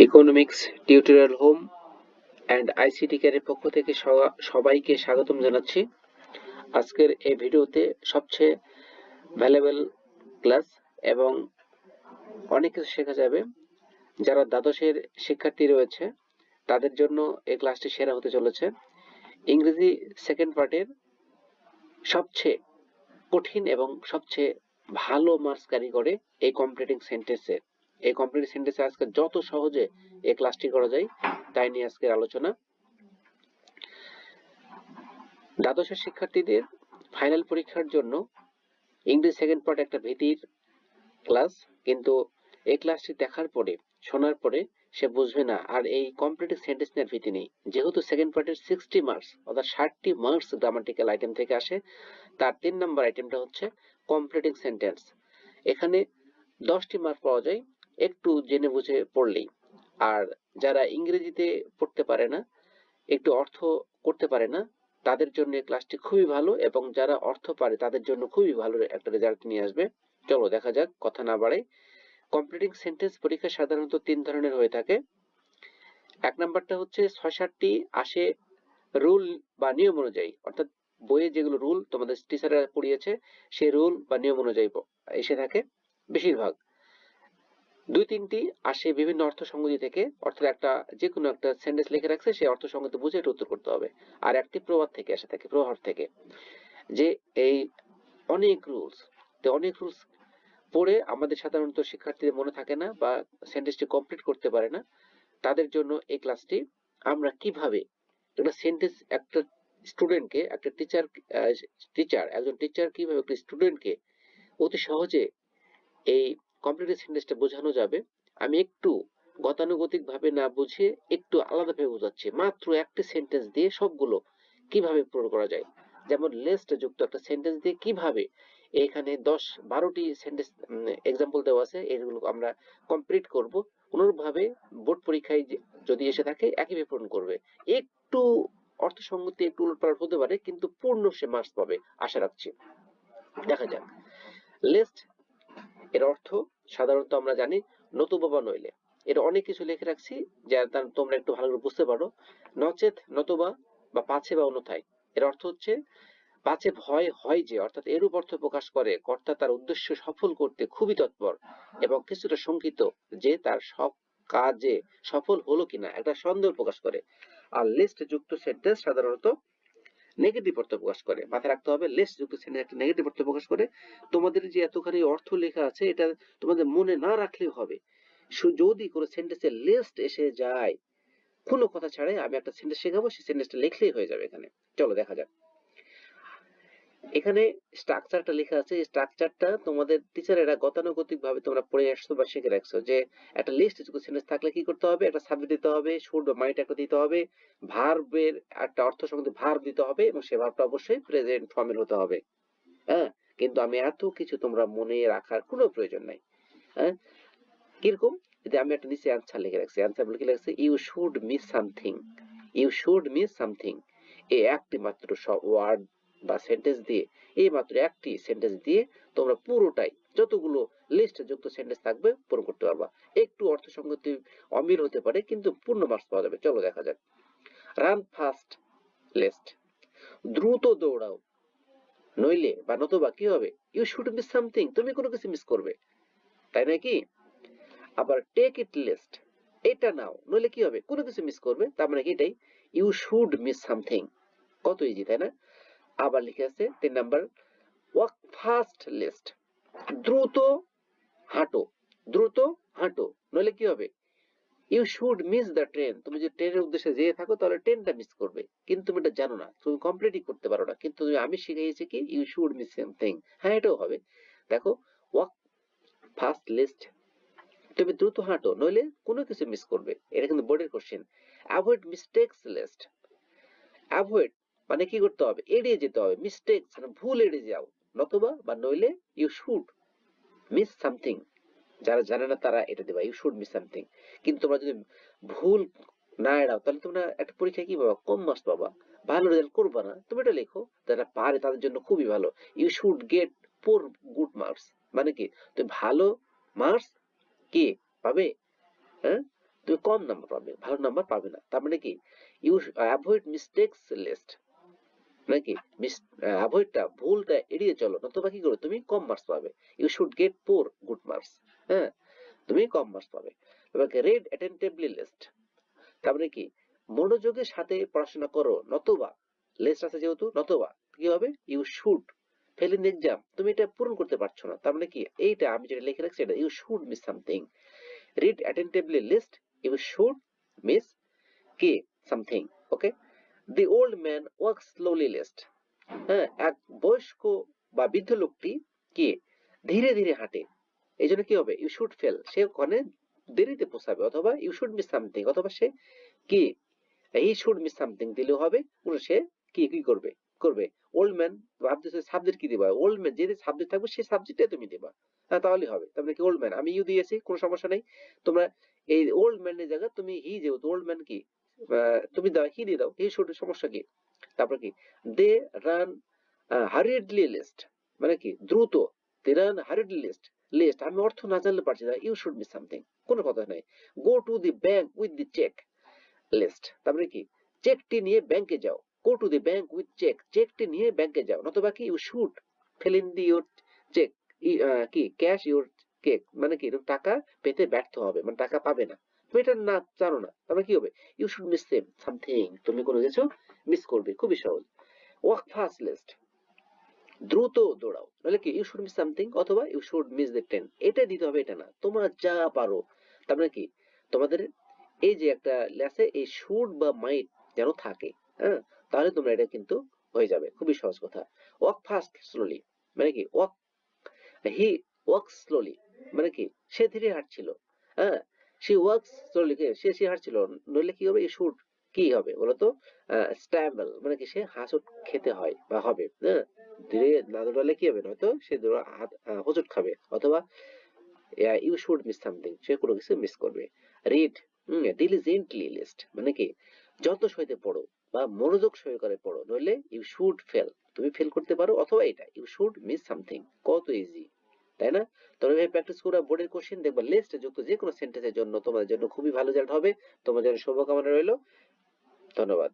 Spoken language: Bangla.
Economics tutorial home and ICT কেয়ারের পক্ষ থেকে সবাইকে স্বাগতম জানাচ্ছি। আজকের এই ভিডিওতে সবচেয়ে ভ্যালুয়েবল ক্লাস এবং অনেক কিছু শেখা যাবে। যারা দ্বাদশের শিক্ষার্থী রয়েছে তাদের জন্য এই ক্লাসটি সেরা হতে চলেছে। ইংরেজি সেকেন্ড পার্টের সবচেয়ে কঠিন এবং সবচেয়ে ভালো মার্কস ক্যারি করে এই কমপ্লিটিং সেন্টেন্সে। এই কমপ্লিটিং সেন্টেন্সে আজকে যত সহজে এই ক্লাসটি করা যায় তাই নিয়ে আজকের আলোচনা। দ্বাদশের শিক্ষার্থীদের ফাইনাল পরীক্ষার জন্য ইংরেজি সেকেন্ড পার্ট একটা ভীতির ক্লাস, কিন্তু এই ক্লাসটি দেখার পরে শোনার পরে সে বুঝবে না আর এই কমপ্লিটিং সেন্টেন্স নিয়ে ভীতি নেই। যেহেতু সেকেন্ড পার্টের 60 মার্কস অর্থাৎ 60টি মার্কস গ্রামাটিক্যাল আইটেম থেকে আসে, তার 3 নম্বর আইটেমটা হচ্ছে কমপ্লিটিং সেন্টেন্স। এখানে 10টি মার্ক পাওয়া যায় একটু জেনে বুঝে পড়লেই। আর যারা ইংরেজিতে পড়তে পারে না, একটু অর্থ করতে পারে না, তাদের জন্য এই ক্লাসটি খুবই ভালো, এবং যারা অর্থ পারে তাদের জন্য খুবই ভালো একটা রেজাল্ট নিয়ে আসবে। চলো দেখা যাক, কথা না বাড়াই। কমপ্লিটিং সেন্টেন্স পরীক্ষা সাধারণত 3 ধরনের হয়ে থাকে। এক নাম্বারটা হচ্ছে 6-7টি আসে রুল বা নিয়ম অনুযায়ী, অর্থাৎ বইয়ে যেগুলো রুল তোমাদের টিচাররা পড়িয়েছে সেই রুল বা নিয়ম অনুযায়ী এসে থাকে বেশিরভাগ। 2-3টি আসে বিভিন্ন অর্থ সংগতি থেকে, অর্থাৎ একটা যে কোনো একটা সেন্টেন্স লিখে রাখছে সেই অর্থ সংগতি বুঝে এটা উত্তর করতে হবে। আর একটি প্রবাদ থেকে এসে থাকে, প্রভাব থেকে, যে এই অনেক রুলস পড়ে আমাদের সাধারণত শিক্ষার্থীদের মনে থাকে না বা সেন্টেন্সটি কমপ্লিট করতে পারে না। তাদের জন্য এই ক্লাসটি আমরা কিভাবে একটা সেন্টেন্স, একটা স্টুডেন্টকে, একটা একজন টিচার কিভাবে একটা স্টুডেন্টকে অতি সহজে এই কমপ্লিট সেন্টেন্সটা বোঝানো যাবে, আমি একটু গতানুগতিক ভাবে না বুঝিয়ে একটু আলাদাভাবে বোঝাচ্ছি। মাত্র একটি সেন্টেন্স দিয়ে সবগুলো কিভাবে পূরণ করা যায়, যেমন লেস্ট যুক্ত একটা সেন্টেন্স দিয়ে কিভাবে এখানে 10-12টি সেন্টেন্স এক্সাম্পল দেওয়া আছে, এগুলো আমরা কমপ্লিট করব। অনুরূপভাবে বোর্ড পরীক্ষায় যদি এসে থাকে একইভাবে পূরণ করবে। একটু অর্থসঙ্গতি একটু উলটপালট হতে পারে, কিন্তু পূর্ণ সে মার্কস পাবে আশা রাখছি। দেখা যাক। লিস্ট এর অর্থ সাধারণত আমরা জানি নতুবা বা নইলে। এর অনেক কিছু লিখে রাখছি যাতে তোমরা একটু ভালো করে বুঝতে পারো। নচেত, নতুবা বা পাছে বা অন্যথায়। এর অর্থ হচ্ছে পাছে ভয় হয় যে, অর্থাৎ এরূপ অর্থ প্রকাশ করে কর্তা তার উদ্দেশ্য সফল করতে খুবই তৎপর এবং কিছুটা শঙ্কিত যে তার সব কাজে সফল হলো কিনা, একটা সন্দেহ প্রকাশ করে। আর লিস্ট যুক্ত সেন্টেন্স সাধারণত নেগেটিভ অর্থ প্রকাশ করে। মাথায় রাখতে হবে, লিস্ট যুক্ত সেন্টেন্স একটা নেগেটিভ অর্থ প্রকাশ করে। তোমাদের যে এতখানি অর্থ লেখা আছে এটা তোমাদের মনে না রাখলেও হবে। যদি কোনো সেন্টেন্সে লিস্ট এসে যায়, কোনো কথা ছাড়াই আমি একটা সেন্টেন্স শেখাবো, সেই সেন্টেন্সটা লিখলেই হয়ে যাবে এখানে। চলো দেখা যাক। এখানে স্ট্রাকচারটা লেখা আছে, এই স্ট্রাকচারটা তোমাদের টিচারেরা গতানুগতিক ভাবে তোমরা পড়ে আসছো বা শিখে রাখছো, যে একটা লিস্ট যুক্ত সেন্টেন্স থাকলে কি করতে হবে, একটা সাবজেক্ট দিতে হবে, শুড বা মাইট একটা দিতে হবে, ভার্বের একটা অর্থ সঙ্গে ভার্ব দিতে হবে, এবং সে ভার্বটা অবশ্যই প্রেজেন্ট ফর্মের হতে হবে। হ্যাঁ, কিন্তু আমি এত কিছু তোমরা মনে রাখার কোনো প্রয়োজন নাই। হ্যাঁ, কিরকম, যদি আমি একটা নিচে অ্যান্সার লিখে রাখছি, অ্যান্সার লিখে রাখছি you should miss something, you should miss something. এই একটি মাত্র ওয়ার্ড বা সেন্টেন্স দিয়ে, এই মাত্র একটি সেন্টেন্স দিয়ে তোমরা পুরোটাই যতগুলো লিস্ট যুক্ত সেন্টেন্স থাকবে পূরণ করতে পারবা। একটু অর্থসঙ্গতি অমিল হতে পারে, কিন্তু পূর্ণ মার্কস পাওয়া যাবে। চলো দেখা যাক। রান ফাস্ট লিস্ট, দ্রুত দৌড়াও, নইলে বা নতুবা কি হবে, ইউ শুড মিস সামথিং, তুমি কোনো কিছু মিস করবে, তাই নাকি? আবার টেক ইট লিস্ট, এটা নাও, নইলে কি হবে, কোনো কিছু মিস করবে, তার মানে কি এটাই, ইউ শুড মিস সামথিং। কত ইজি, তাই না? আবার লিখে আছে 3 নাম্বার, ওয়াক ফাস্ট লিস্ট, দ্রুত হাঁটো, দ্রুত হাঁটো, নইলে কি হবে, you should miss the train, তুমি যদি ট্রেনের উদ্দেশ্যে যেয়ে থাকো তাহলে ট্রেনটা মিস করবে, কিন্তু তুমি এটা জানো না, তুমি কমপ্লিটই করতে পারো না, কিন্তু আমি শিখিয়েছি কি ইউ শুড মিস সামথিং। হ্যাঁ, এটাও হবে। দেখো, ওয়াক ফাস্ট লিস্ট, তুমি দ্রুত হাঁটো, নইলে কোনো কিছু মিস করবে, এটা কিন্তু বোর্ডের question. Avoid mistakes list, avoid মানে কি করতে হবে, এড়িয়ে যেতে হবে, মিস্টেকস মানে ভুল এড়িয়ে যাও, নতুবা বা নইলে ইউ শুড মিস সামথিং, যারা জানে না তারা এটা দেবা, ইউ শুড মিস সামথিং। কিন্তু তোমরা যদি ভুল না এড়াও তাহলে তোমরা একটা পরীক্ষায় কি পাবা, কম মার্কস পাবা, ভালো রেজাল্ট করবা না। তুমি এটা লেখো, যারা পারে তাদের জন্য খুবই ভালো, you should get 4 good marks, মানে কি তুমি ভালো মার্কস কি পাবে। হ্যাঁ, তুমি কম নাম্বার পাবে, ভালো নাম্বার পাবে না। তার মানে কি ইউ অ্যাভয়েড মিস্টেকস লিস্ট, নাকি অ্যাভয়েডটা ভুলটা এড়িয়ে চলো, নতুবা কি করবে তুমি কম মার্কস পাবে। You should get poor good marks, হ্যাঁ তুমি কম মার্কস পাবে। এবার রেড অ্যাটেন্টিভলি লিস্ট, তার মানে কি মনোযোগের সাথে পড়াশোনা করো, নতুবা লিস্ট আছে যেহেতু, নতুবা কি হবে you should fail in exam, তুমি এটা পূরণ করতে পারছো না। তার মানে কি এইটা আমি যেটা লিখে রাখছি এটা you should miss something. Read attentively lest, you should miss কি something. Okay, the old man walk slowly lest, হ্যাঁ এক বয়স্ক বা বৃদ্ধ লোকটি কি ধীরে ধীরে হাঁটে, এই জন্য কি হবে ইউ শুড ফেল, সে ওখানে দেরিতে পৌঁছাবে, অথবা ইউ শুড মিস সামথিং, অথবা সে কি হি শুড মিস সামথিং দিলেও হবে, পুরো সে কি কি করবে করবে। ওল্ড ম্যান ভাবতেছে সাবজেক্ট কি দিবা, ওল্ড ম্যান যে সাবজেক্ট থাকবে সেই সাবজেক্টে তুমি দিবা, হ্যাঁ তাহলে হবে। তার মানে কি ওল্ড ম্যান আমি ইউ দিয়েছি কোনো সমস্যা নেই, তোমরা এই ওল্ড ম্যানের জায়গায় তুমি হি, যেহেতু ওল্ড ম্যান কি তুমি দাও হি দিয়ে দাও, হি শুড, সমস্যা কি। তারপর কি দে রান হারিডলি লিস্ট, মানে কি দ্রুত, they run hurriedly list, list আমি অর্থ না জানলে পারছি না, ইউ শুড মিস সামথিং, কোনো কথা নাই। Go to the bank with the cheque list, তারপরে কি চেকটি নিয়ে ব্যাংকে যাও, go to the bank with cheque, চেকটি নিয়ে ব্যাংকে যাও, নতুবা কি you should fill in the your cheque, কি ক্যাশ ইউর কেক, মানে কি তুমি টাকা পেতে ব্যর্থ হবে, মানে টাকা পাবে না, তুমি এটা না জানো না, তারপরে কি হবে ইউ শুড মিস সামথিং, তুমি কোনো কিছু মিস করবে, খুবই সহজ। ওয়াক ফাস্ট লিস্ট, দ্রুত দৌড়াও, নাহলে কি ইউ শুড মিস সামথিং, অথবা you should miss the train, এটা দিতে হবে, এটা না, তোমরা যা পারো। তার মানে কি তোমাদের এই যে একটা লেসে এই শুড বা মাইট যেন থাকে, হ্যাঁ তাহলে তোমরা এটা কিন্তু হয়ে যাবে, খুবই সহজ কথা। ওয়াক ফাস্ট স্লোলি, মানে কি ওয়াক হি ওয়াক্স স্লোলি, মানে কি সে ধীরে হাঁটছিল, হ্যাঁ সে ওয়াক্স স্লোলি, সে হাঁটছিল, নইলে কি হবে শুড কি হবে বলতো স্ট্যাম্বল, মানে কি সে হাঁচট খেতে হয় বা হবে, হ্যাঁ ধীরে না দৌড়ালে কি হবে, নয়তো সে হোঁচট খাবে, অথবা ইউ শুড মিস সামথিং, সে কোনো কিছু মিস করবে। রিড ডিলিজেন্টলি লিস্ট, মানে কি যত সইতে পড়ো বা মনোযোগ সহকারে পড়ো, নইলে ইউ শুড ফেল, তুমি ফেল করতে পারো, অথবা এটা ইউ শুড মিস সামথিং, কত ইজি তাই না। তোমরা এভাবে প্র্যাকটিস করো, বোর্ডের কোশ্চেন দেখবা লিস্ট যুক্ত যে কোনো সেন্টেন্সের জন্য তোমাদের জন্য খুবই ভালো রেজাল্ট হবে। তোমাদের জন্য শুভকামনা রইলো, ধন্যবাদ।